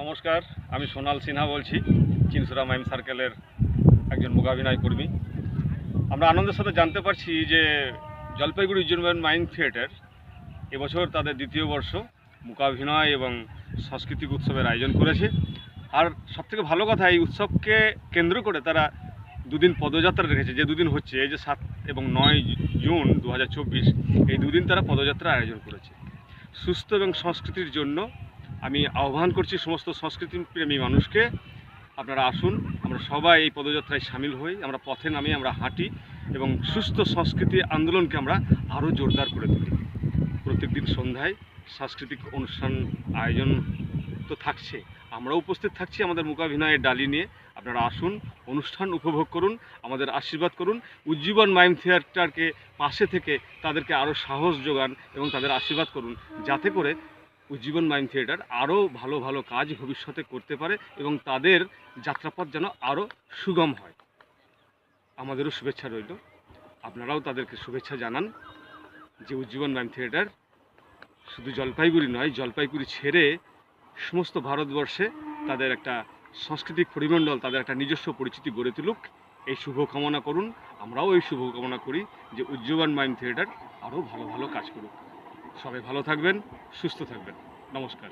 নমস্কার, আমি সোনাল সিনহা বলছি, চিনসুরা মাইম সার্কেলের একজন মূকাভিনয় কর্মী। আমরা আনন্দের সাথে জানতে পারছি যে জলপাইগুড়ি উজ্জীবন মাইম থিয়েটার এবছর তাদের দ্বিতীয় বর্ষ মূকাভিনয় এবং সাংস্কৃতিক উৎসবের আয়োজন করেছে। আর সবথেকে ভালো কথা, এই উৎসবকে কেন্দ্র করে তারা দুদিন পদযাত্রা রেখেছে, যে দুদিন হচ্ছে, এই যে 7 এবং 9 জুন 2024, এই দুদিন তারা পদযাত্রা আয়োজন করেছে। সুস্থ এবং সংস্কৃতির জন্য আমি আহ্বান করছি সমস্ত সংস্কৃতিপ্রেমী মানুষকে, আপনারা আসুন, আমরা সবাই এই পদযাত্রায় সামিল হই, আমরা পথে নামি, আমরা হাঁটি এবং সুস্থ সংস্কৃতি আন্দোলনকে আমরা আরও জোরদার করে তুলি। প্রত্যেকদিন সন্ধ্যায় সাংস্কৃতিক অনুষ্ঠান আয়োজন তো থাকছে, আমরাও উপস্থিত থাকছি আমাদের মূকাভিনয়ের ডালি নিয়ে। আপনারা আসুন, অনুষ্ঠান উপভোগ করুন, আমাদের আশীর্বাদ করুন, উজ্জীবন মাইম থিয়েটারকে পাশে থেকে তাদেরকে আরও সাহস যোগান এবং তাদের আশীর্বাদ করুন, যাতে করে উজ্জীবন মাইম থিয়েটার আরও ভালো ভালো কাজ ভবিষ্যতে করতে পারে এবং তাদের যাত্রাপথ যেন আরও সুগম হয়। আমাদেরও শুভেচ্ছা রইল, আপনারাও তাদেরকে শুভেচ্ছা জানান যে উজ্জীবন মাইম থিয়েটার শুধু জলপাইগুড়ি নয়, জলপাইগুড়ি ছেড়ে সমস্ত ভারতবর্ষে তাদের একটা সাংস্কৃতিক পরিমণ্ডল, তাদের একটা নিজস্ব পরিচিতি গড়ে তুলুক, এই শুভকামনা করুন। আমরাও এই শুভকামনা করি যে উজ্জীবন মাইম থিয়েটার আরও ভালো ভালো কাজ করুক। সবাই ভালো থাকবেন, সুস্থ থাকবেন। নমস্কার।